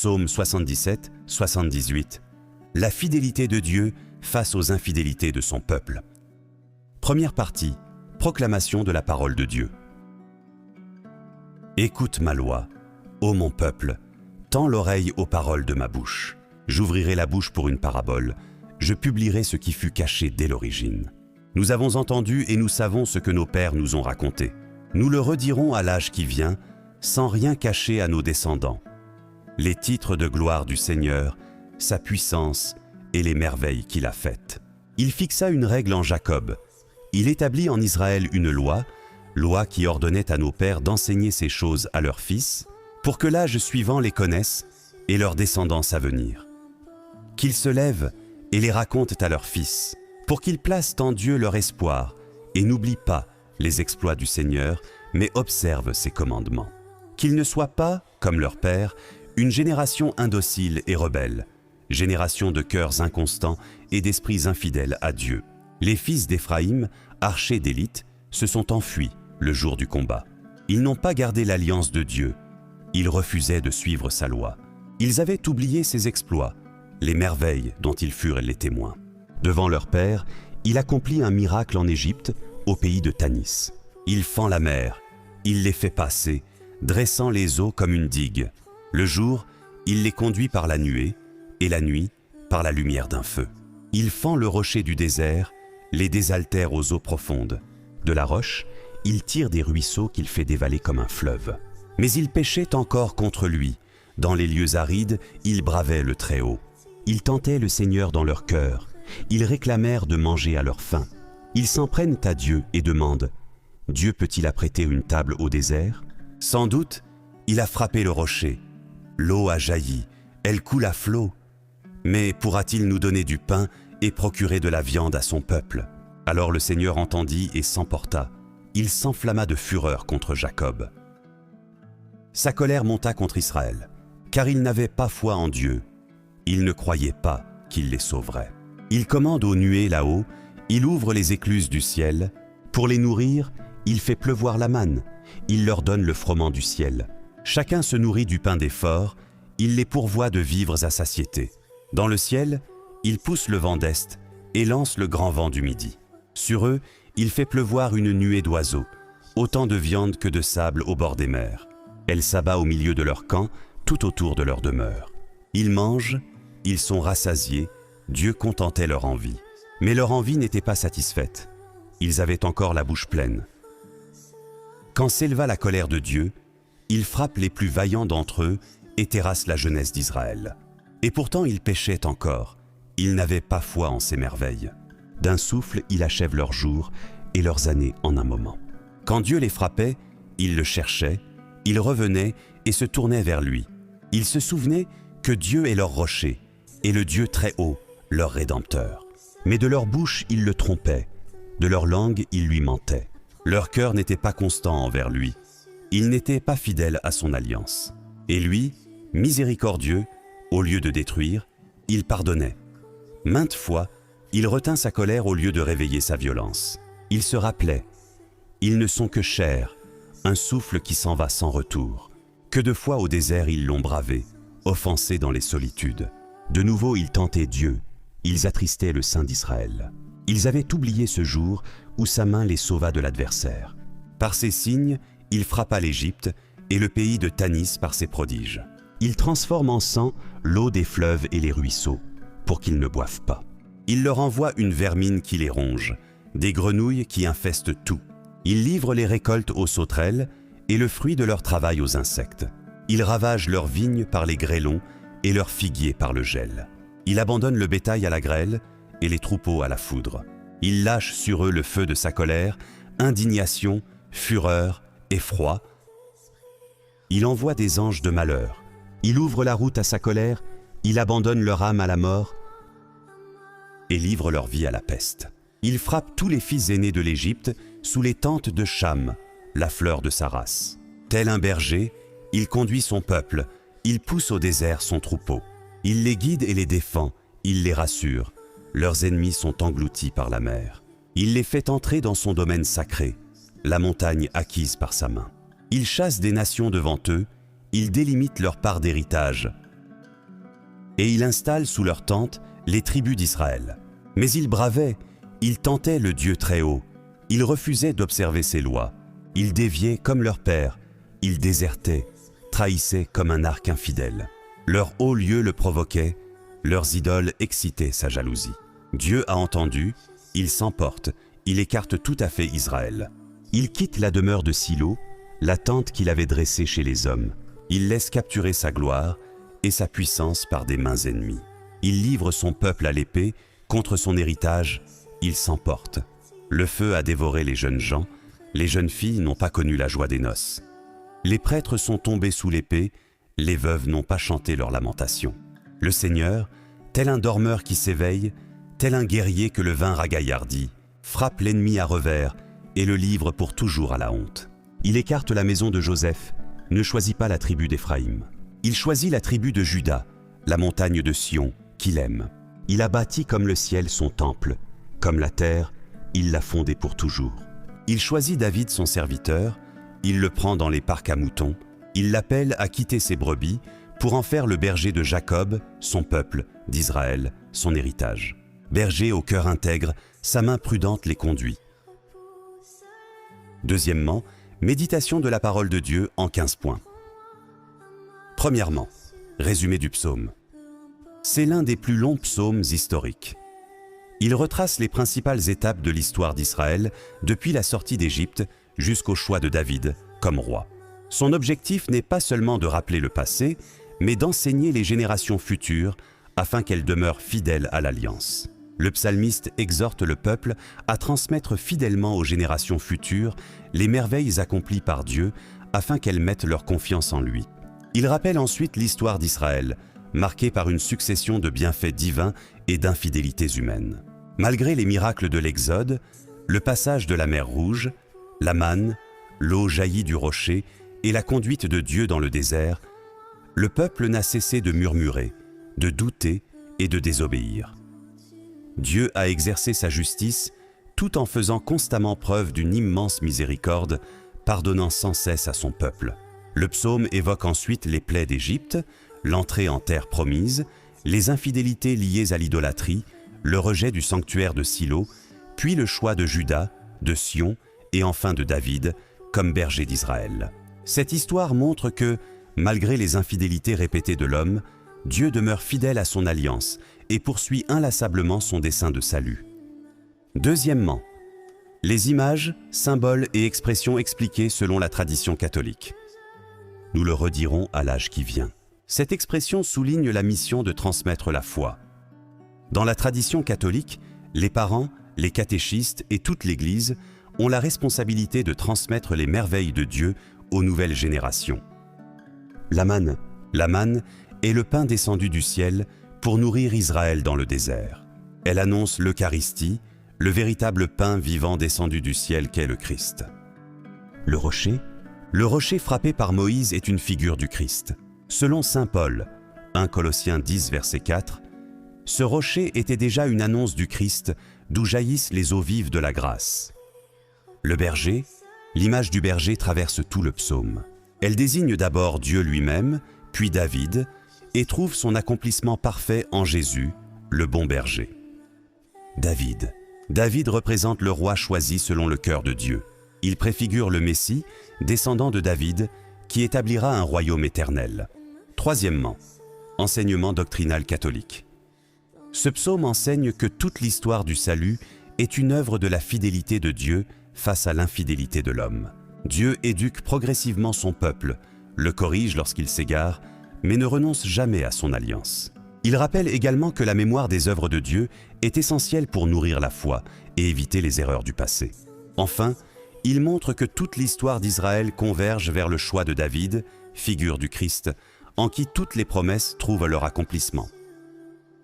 Psaume 77, 78. La fidélité de Dieu face aux infidélités de son peuple. Première partie, proclamation de la parole de Dieu. Écoute ma loi, ô mon peuple, tends l'oreille aux paroles de ma bouche. J'ouvrirai la bouche pour une parabole, je publierai ce qui fut caché dès l'origine. Nous avons entendu et nous savons ce que nos pères nous ont raconté. Nous le redirons à l'âge qui vient, sans rien cacher à nos descendants. Les titres de gloire du Seigneur, sa puissance et les merveilles qu'il a faites. Il fixa une règle en Jacob. Il établit en Israël une loi qui ordonnait à nos pères d'enseigner ces choses à leurs fils, pour que l'âge suivant les connaisse et leurs descendants à venir. Qu'ils se lèvent et les racontent à leurs fils, pour qu'ils placent en Dieu leur espoir et n'oublient pas les exploits du Seigneur, mais observent ses commandements. Qu'ils ne soient pas, comme leur père, une génération indocile et rebelle, génération de cœurs inconstants et d'esprits infidèles à Dieu. Les fils d'Éphraïm, archers d'élite, se sont enfuis le jour du combat. Ils n'ont pas gardé l'alliance de Dieu. Ils refusaient de suivre sa loi. Ils avaient oublié ses exploits, les merveilles dont ils furent les témoins. Devant leur père, il accomplit un miracle en Égypte, au pays de Tanis. Il fend la mer, il les fait passer, dressant les eaux comme une digue. Le jour, il les conduit par la nuée, et la nuit, par la lumière d'un feu. Il fend le rocher du désert, les désaltère aux eaux profondes. De la roche, il tire des ruisseaux qu'il fait dévaler comme un fleuve. Mais ils péchaient encore contre lui. Dans les lieux arides, ils bravaient le Très-Haut. Ils tentaient le Seigneur dans leur cœur. Ils réclamèrent de manger à leur faim. Ils s'en prennent à Dieu et demandent « Dieu peut-il apprêter une table au désert ?» Sans doute, il a frappé le rocher. L'eau a jailli, elle coule à flots. Mais pourra-t-il nous donner du pain et procurer de la viande à son peuple? Alors le Seigneur entendit et s'emporta. Il s'enflamma de fureur contre Jacob. Sa colère monta contre Israël, car ils n'avaient pas foi en Dieu. Ils ne croyaient pas qu'il les sauverait. Il commande aux nuées là-haut, il ouvre les écluses du ciel. Pour les nourrir, il fait pleuvoir la manne, il leur donne le froment du ciel. Chacun se nourrit du pain des forts, il les pourvoit de vivres à satiété. Dans le ciel, il pousse le vent d'est et lance le grand vent du midi. Sur eux, il fait pleuvoir une nuée d'oiseaux, autant de viande que de sable au bord des mers. Elle s'abat au milieu de leur camp, tout autour de leur demeure. Ils mangent, ils sont rassasiés, Dieu contentait leur envie. Mais leur envie n'était pas satisfaite. Ils avaient encore la bouche pleine. Quand s'éleva la colère de Dieu, il frappe les plus vaillants d'entre eux et terrasse la jeunesse d'Israël. Et pourtant ils péchaient encore, ils n'avaient pas foi en ses merveilles. D'un souffle, il achève leurs jours et leurs années en un moment. Quand Dieu les frappait, ils le cherchaient, ils revenaient et se tournaient vers lui. Ils se souvenaient que Dieu est leur rocher et le Dieu très haut, leur rédempteur. Mais de leur bouche, ils le trompaient, de leur langue, ils lui mentaient. Leur cœur n'était pas constant envers lui. Ils n'étaient pas fidèles à son alliance. Et lui, miséricordieux, au lieu de détruire, il pardonnait. Maintes fois, il retint sa colère au lieu de réveiller sa violence. Il se rappelait, ils ne sont que chair, un souffle qui s'en va sans retour. Que de fois au désert ils l'ont bravé, offensé dans les solitudes. De nouveau ils tentaient Dieu, ils attristaient le Saint d'Israël. Ils avaient oublié ce jour où sa main les sauva de l'adversaire. Par ses signes, il frappa l'Égypte et le pays de Tanis par ses prodiges. Il transforme en sang l'eau des fleuves et les ruisseaux, pour qu'ils ne boivent pas. Il leur envoie une vermine qui les ronge, des grenouilles qui infestent tout. Il livre les récoltes aux sauterelles et le fruit de leur travail aux insectes. Il ravage leurs vignes par les grêlons et leurs figuiers par le gel. Il abandonne le bétail à la grêle et les troupeaux à la foudre. Il lâche sur eux le feu de sa colère, indignation, fureur, effroi. Il envoie des anges de malheur. Il ouvre la route à sa colère, il abandonne leur âme à la mort et livre leur vie à la peste. Il frappe tous les fils aînés de l'Égypte sous les tentes de Cham, la fleur de sa race. Tel un berger, il conduit son peuple, il pousse au désert son troupeau. Il les guide et les défend, il les rassure. Leurs ennemis sont engloutis par la mer. Il les fait entrer dans son domaine sacré, la montagne acquise par sa main. Il chasse des nations devant eux, il délimite leur part d'héritage. et il installe sous leur tente les tribus d'Israël. Mais ils bravaient, ils tentaient le Dieu très haut, ils refusaient d'observer ses lois, ils déviaient comme leur père, ils désertaient, trahissaient comme un arc infidèle. Leur haut lieu le provoquait, leurs idoles excitaient sa jalousie. Dieu a entendu, il s'emporte, il écarte tout à fait Israël. Il quitte la demeure de Silo, la tente qu'il avait dressée chez les hommes. Il laisse capturer sa gloire et sa puissance par des mains ennemies. Il livre son peuple à l'épée, contre son héritage, il s'emporte. Le feu a dévoré les jeunes gens, les jeunes filles n'ont pas connu la joie des noces. Les prêtres sont tombés sous l'épée, les veuves n'ont pas chanté leur lamentation. Le Seigneur, tel un dormeur qui s'éveille, tel un guerrier que le vin ragaillardit, frappe l'ennemi à revers et le livre pour toujours à la honte. Il écarte la maison de Joseph, ne choisit pas la tribu d'Éphraïm. Il choisit la tribu de Juda, la montagne de Sion, qu'il aime. Il a bâti comme le ciel son temple, comme la terre, il l'a fondé pour toujours. Il choisit David son serviteur, il le prend dans les parcs à moutons, il l'appelle à quitter ses brebis pour en faire le berger de Jacob, son peuple, d'Israël, son héritage. Berger au cœur intègre, sa main prudente les conduit. Deuxièmement, méditation de la parole de Dieu en 15 points. Premièrement, résumé du psaume. C'est l'un des plus longs psaumes historiques. Il retrace les principales étapes de l'histoire d'Israël depuis la sortie d'Égypte jusqu'au choix de David comme roi. Son objectif n'est pas seulement de rappeler le passé, mais d'enseigner les générations futures afin qu'elles demeurent fidèles à l'alliance. Le psalmiste exhorte le peuple à transmettre fidèlement aux générations futures les merveilles accomplies par Dieu afin qu'elles mettent leur confiance en lui. Il rappelle ensuite l'histoire d'Israël, marquée par une succession de bienfaits divins et d'infidélités humaines. Malgré les miracles de l'Exode, le passage de la mer Rouge, la manne, l'eau jaillie du rocher et la conduite de Dieu dans le désert, le peuple n'a cessé de murmurer, de douter et de désobéir. Dieu a exercé sa justice tout en faisant constamment preuve d'une immense miséricorde, pardonnant sans cesse à son peuple. Le psaume évoque ensuite les plaies d'Égypte, l'entrée en terre promise, les infidélités liées à l'idolâtrie, le rejet du sanctuaire de Silo, puis le choix de Juda, de Sion et enfin de David comme berger d'Israël. Cette histoire montre que, malgré les infidélités répétées de l'homme, Dieu demeure fidèle à son alliance et poursuit inlassablement son dessein de salut. Deuxièmement, les images, symboles et expressions expliquées selon la tradition catholique. Nous le redirons à l'âge qui vient. Cette expression souligne la mission de transmettre la foi. Dans la tradition catholique, les parents, les catéchistes et toute l'Église ont la responsabilité de transmettre les merveilles de Dieu aux nouvelles générations. La manne est le pain descendu du ciel pour nourrir Israël dans le désert. Elle annonce l'Eucharistie, le véritable pain vivant descendu du ciel qu'est le Christ. Le rocher frappé par Moïse est une figure du Christ. Selon saint Paul, 1 Colossiens 10, verset 4, ce rocher était déjà une annonce du Christ, d'où jaillissent les eaux vives de la grâce. Le berger, l'image du berger traverse tout le psaume. Elle désigne d'abord Dieu lui-même, puis David, et trouve son accomplissement parfait en Jésus, le bon berger. David représente le roi choisi selon le cœur de Dieu. Il préfigure le Messie, descendant de David, qui établira un royaume éternel. Troisièmement, enseignement doctrinal catholique. Ce psaume enseigne que toute l'histoire du salut est une œuvre de la fidélité de Dieu face à l'infidélité de l'homme. Dieu éduque progressivement son peuple, le corrige lorsqu'il s'égare, mais ne renonce jamais à son alliance. Il rappelle également que la mémoire des œuvres de Dieu est essentielle pour nourrir la foi et éviter les erreurs du passé. Enfin, il montre que toute l'histoire d'Israël converge vers le choix de David, figure du Christ, en qui toutes les promesses trouvent leur accomplissement.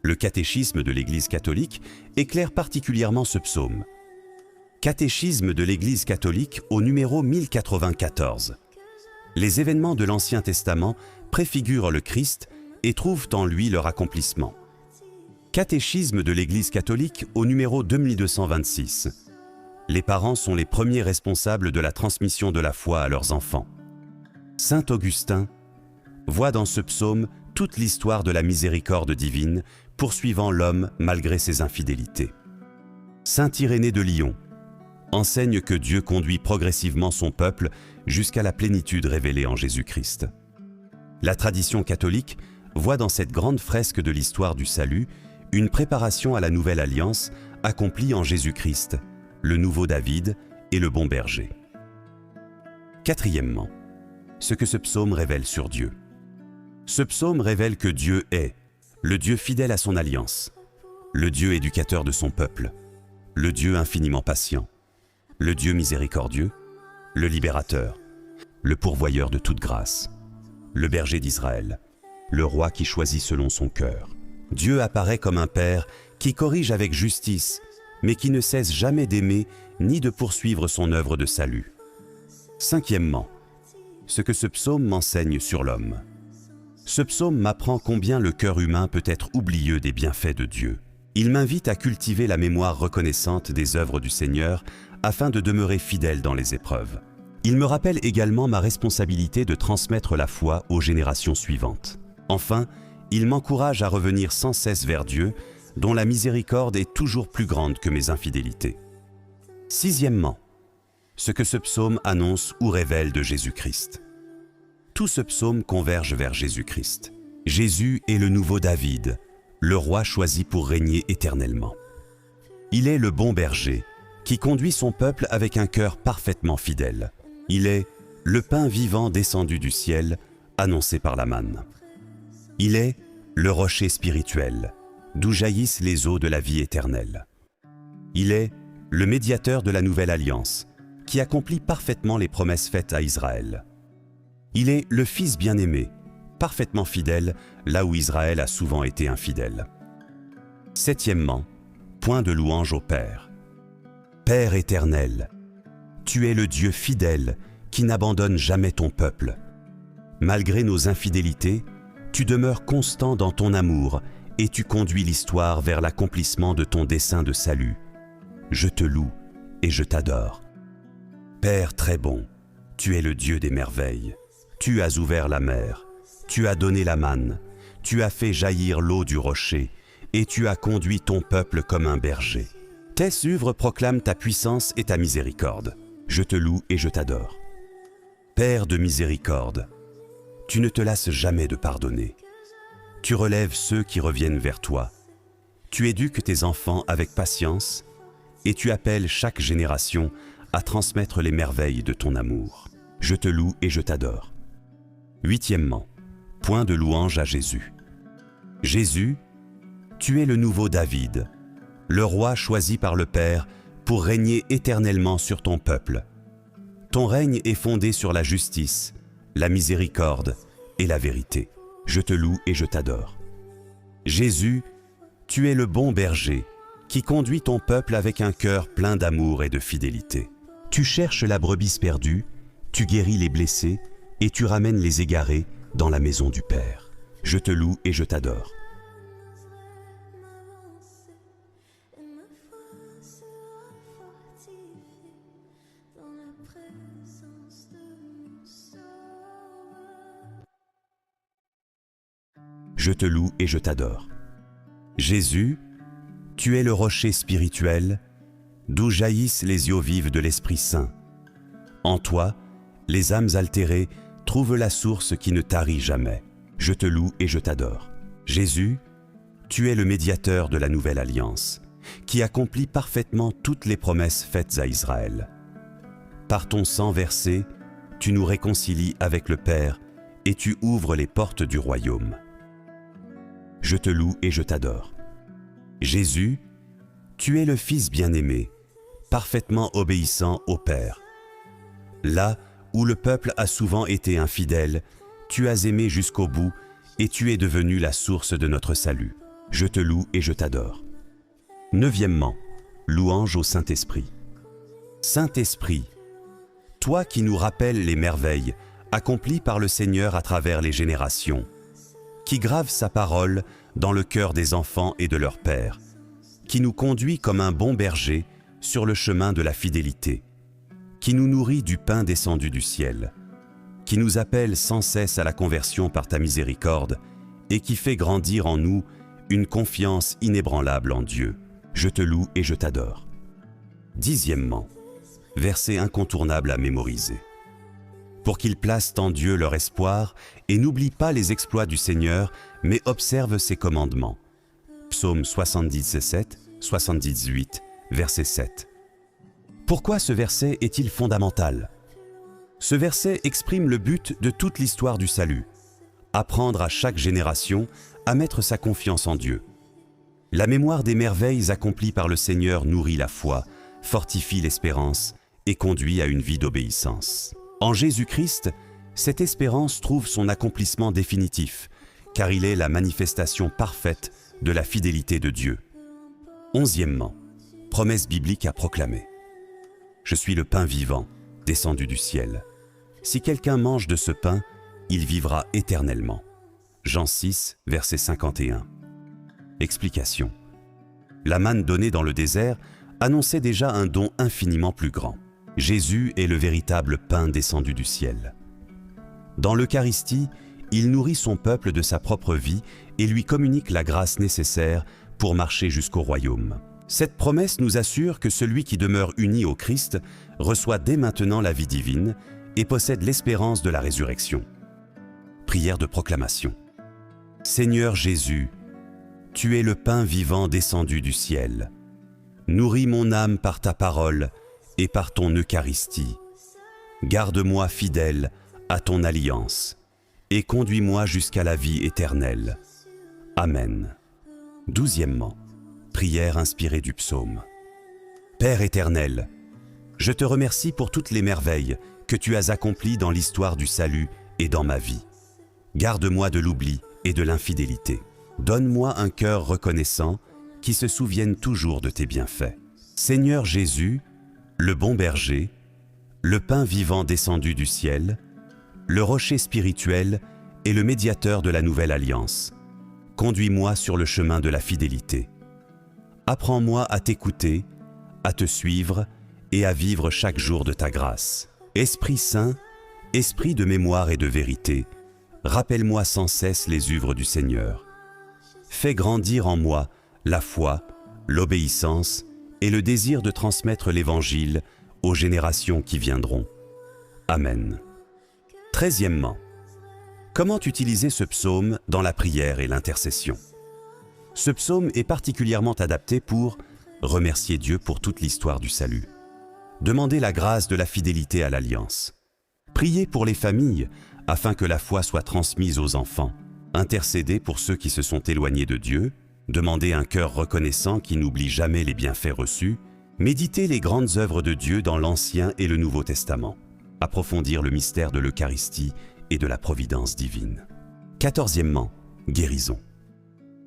Le catéchisme de l'Église catholique éclaire particulièrement ce psaume. Catéchisme de l'Église catholique au numéro 1094. Les événements de l'Ancien Testament préfigurent le Christ et trouvent en lui leur accomplissement. Catéchisme de l'Église catholique au numéro 2226. Les parents sont les premiers responsables de la transmission de la foi à leurs enfants. Saint Augustin voit dans ce psaume toute l'histoire de la miséricorde divine, poursuivant l'homme malgré ses infidélités. Saint Irénée de Lyon enseigne que Dieu conduit progressivement son peuple jusqu'à la plénitude révélée en Jésus-Christ. La tradition catholique voit dans cette grande fresque de l'histoire du salut une préparation à la nouvelle alliance accomplie en Jésus-Christ, le nouveau David et le bon berger. Quatrièmement, ce que ce psaume révèle sur Dieu. Ce psaume révèle que Dieu est le Dieu fidèle à son alliance, le Dieu éducateur de son peuple, le Dieu infiniment patient, le Dieu miséricordieux, le libérateur, le pourvoyeur de toute grâce, le berger d'Israël, le roi qui choisit selon son cœur. Dieu apparaît comme un père qui corrige avec justice, mais qui ne cesse jamais d'aimer ni de poursuivre son œuvre de salut. Cinquièmement, ce que ce psaume m'enseigne sur l'homme. Ce psaume m'apprend combien le cœur humain peut être oublieux des bienfaits de Dieu. Il m'invite à cultiver la mémoire reconnaissante des œuvres du Seigneur afin de demeurer fidèle dans les épreuves. Il me rappelle également ma responsabilité de transmettre la foi aux générations suivantes. Enfin, il m'encourage à revenir sans cesse vers Dieu, dont la miséricorde est toujours plus grande que mes infidélités. Sixièmement, ce que ce psaume annonce ou révèle de Jésus-Christ. Tout ce psaume converge vers Jésus-Christ. Jésus est le nouveau David, le roi choisi pour régner éternellement. Il est le bon berger, qui conduit son peuple avec un cœur parfaitement fidèle. Il est le pain vivant descendu du ciel, annoncé par la manne. Il est le rocher spirituel, d'où jaillissent les eaux de la vie éternelle. Il est le médiateur de la nouvelle alliance, qui accomplit parfaitement les promesses faites à Israël. Il est le Fils bien-aimé, parfaitement fidèle là où Israël a souvent été infidèle. Septièmement, point de louange au Père. Père éternel, tu es le Dieu fidèle qui n'abandonne jamais ton peuple. Malgré nos infidélités, tu demeures constant dans ton amour et tu conduis l'histoire vers l'accomplissement de ton dessein de salut. Je te loue et je t'adore. Père très bon, tu es le Dieu des merveilles. Tu as ouvert la mer, tu as donné la manne, tu as fait jaillir l'eau du rocher et tu as conduit ton peuple comme un berger. Tes œuvres proclament ta puissance et ta miséricorde. Je te loue et je t'adore. Père de miséricorde, tu ne te lasses jamais de pardonner. Tu relèves ceux qui reviennent vers toi. Tu éduques tes enfants avec patience et tu appelles chaque génération à transmettre les merveilles de ton amour. Je te loue et je t'adore. Huitièmement, point de louange à Jésus. Jésus, tu es le nouveau David, le roi choisi par le Père pour régner éternellement sur ton peuple. Ton règne est fondé sur la justice, la miséricorde et la vérité. Je te loue et je t'adore. Jésus, tu es le bon berger qui conduit ton peuple avec un cœur plein d'amour et de fidélité. Tu cherches la brebis perdue, tu guéris les blessés et tu ramènes les égarés dans la maison du Père. Je te loue et je t'adore. Je te loue et je t'adore. Jésus, tu es le rocher spirituel, d'où jaillissent les eaux vives de l'Esprit Saint. En toi, les âmes altérées trouvent la source qui ne tarit jamais. Je te loue et je t'adore. Jésus, tu es le médiateur de la nouvelle alliance, qui accomplit parfaitement toutes les promesses faites à Israël. Par ton sang versé, tu nous réconcilies avec le Père et tu ouvres les portes du royaume. Je te loue et je t'adore. Jésus, tu es le Fils bien-aimé, parfaitement obéissant au Père. Là où le peuple a souvent été infidèle, tu as aimé jusqu'au bout et tu es devenu la source de notre salut. Je te loue et je t'adore. Neuvièmement, louange au Saint-Esprit. Saint-Esprit, toi qui nous rappelles les merveilles accomplies par le Seigneur à travers les générations, qui grave sa parole dans le cœur des enfants et de leur père, qui nous conduit comme un bon berger sur le chemin de la fidélité, qui nous nourrit du pain descendu du ciel, qui nous appelle sans cesse à la conversion par ta miséricorde et qui fait grandir en nous une confiance inébranlable en Dieu. Je te loue et je t'adore. 10e, verset incontournable à mémoriser. Pour qu'ils placent en Dieu leur espoir et n'oublient pas les exploits du Seigneur, mais observent ses commandements. Psaume 77, 78, verset 7. Pourquoi ce verset est-il fondamental? Ce verset exprime le but de toute l'histoire du salut: apprendre à chaque génération à mettre sa confiance en Dieu. La mémoire des merveilles accomplies par le Seigneur nourrit la foi, fortifie l'espérance et conduit à une vie d'obéissance. En Jésus-Christ, cette espérance trouve son accomplissement définitif, car il est la manifestation parfaite de la fidélité de Dieu. 11e, promesse biblique à proclamer. Je suis le pain vivant, descendu du ciel. Si quelqu'un mange de ce pain, il vivra éternellement. Jean 6, verset 51. Explication. La manne donnée dans le désert annonçait déjà un don infiniment plus grand. Jésus est le véritable pain descendu du ciel. Dans l'Eucharistie, il nourrit son peuple de sa propre vie et lui communique la grâce nécessaire pour marcher jusqu'au royaume. Cette promesse nous assure que celui qui demeure uni au Christ reçoit dès maintenant la vie divine et possède l'espérance de la résurrection. Prière de proclamation. Seigneur Jésus, tu es le pain vivant descendu du ciel. Nourris mon âme par ta parole et par ton Eucharistie. Garde-moi fidèle à ton alliance et conduis-moi jusqu'à la vie éternelle. Amen. 12e, prière inspirée du psaume. Père éternel, je te remercie pour toutes les merveilles que tu as accomplies dans l'histoire du salut et dans ma vie. Garde-moi de l'oubli et de l'infidélité. Donne-moi un cœur reconnaissant qui se souvienne toujours de tes bienfaits. Seigneur Jésus, le bon berger, le pain vivant descendu du ciel, le rocher spirituel et le médiateur de la nouvelle alliance, conduis-moi sur le chemin de la fidélité. Apprends-moi à t'écouter, à te suivre et à vivre chaque jour de ta grâce. Esprit Saint, Esprit de mémoire et de vérité, rappelle-moi sans cesse les œuvres du Seigneur. Fais grandir en moi la foi, l'obéissance et le désir de transmettre l'Évangile aux générations qui viendront. Amen. 13e, comment utiliser ce psaume dans la prière et l'intercession? Ce psaume est particulièrement adapté pour remercier Dieu pour toute l'histoire du salut, demander la grâce de la fidélité à l'alliance, prier pour les familles afin que la foi soit transmise aux enfants, intercéder pour ceux qui se sont éloignés de Dieu, demander un cœur reconnaissant qui n'oublie jamais les bienfaits reçus, méditer les grandes œuvres de Dieu dans l'Ancien et le Nouveau Testament, approfondir le mystère de l'Eucharistie et de la providence divine. 14e, guérison.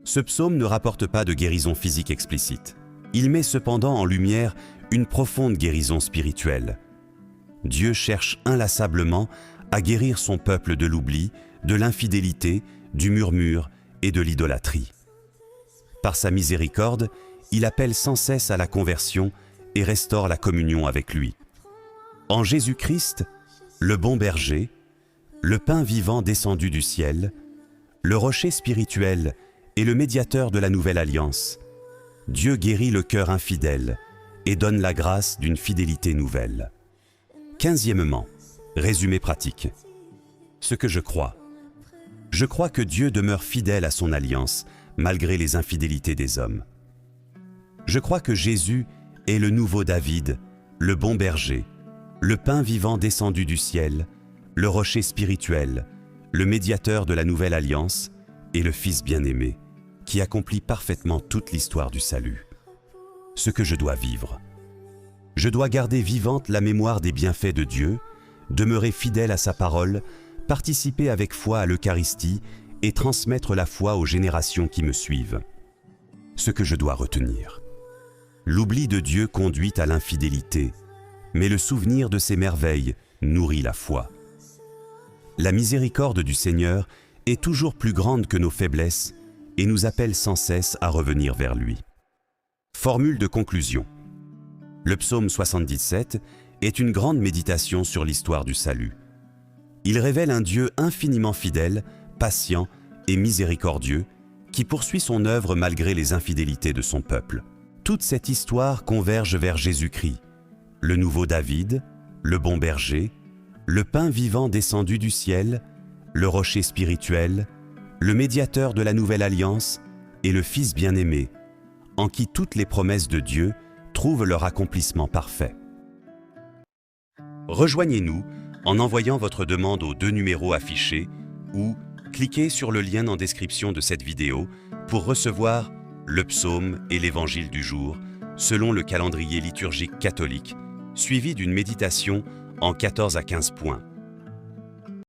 Ce psaume ne rapporte pas de guérison physique explicite. Il met cependant en lumière une profonde guérison spirituelle. Dieu cherche inlassablement à guérir son peuple de l'oubli, de l'infidélité, du murmure et de l'idolâtrie. Par sa miséricorde, il appelle sans cesse à la conversion et restaure la communion avec lui. En Jésus-Christ, le bon berger, le pain vivant descendu du ciel, le rocher spirituel et le médiateur de la nouvelle alliance, Dieu guérit le cœur infidèle et donne la grâce d'une fidélité nouvelle. 15e, résumé pratique. Ce que je crois. Je crois que Dieu demeure fidèle à son alliance, malgré les infidélités des hommes. Je crois que Jésus est le nouveau David, le bon berger, le pain vivant descendu du ciel, le rocher spirituel, le médiateur de la nouvelle alliance et le Fils bien-aimé, qui accomplit parfaitement toute l'histoire du salut. Ce que je dois vivre. Je dois garder vivante la mémoire des bienfaits de Dieu, demeurer fidèle à sa parole, participer avec foi à l'Eucharistie et transmettre la foi aux générations qui me suivent. Ce que je dois retenir. L'oubli de Dieu conduit à l'infidélité, mais le souvenir de ses merveilles nourrit la foi. La miséricorde du Seigneur est toujours plus grande que nos faiblesses et nous appelle sans cesse à revenir vers lui. Formule de conclusion. Le psaume 77 est une grande méditation sur l'histoire du salut. Il révèle un Dieu infiniment fidèle, patient et miséricordieux qui poursuit son œuvre malgré les infidélités de son peuple. Toute cette histoire converge vers Jésus-Christ, le nouveau David, le bon berger, le pain vivant descendu du ciel, le rocher spirituel, le médiateur de la nouvelle alliance et le Fils bien-aimé, en qui toutes les promesses de Dieu trouvent leur accomplissement parfait. Rejoignez-nous en envoyant votre demande aux 2 numéros affichés ou cliquez sur le lien en description de cette vidéo pour recevoir le psaume et l'évangile du jour selon le calendrier liturgique catholique, suivi d'une méditation en 14 à 15 points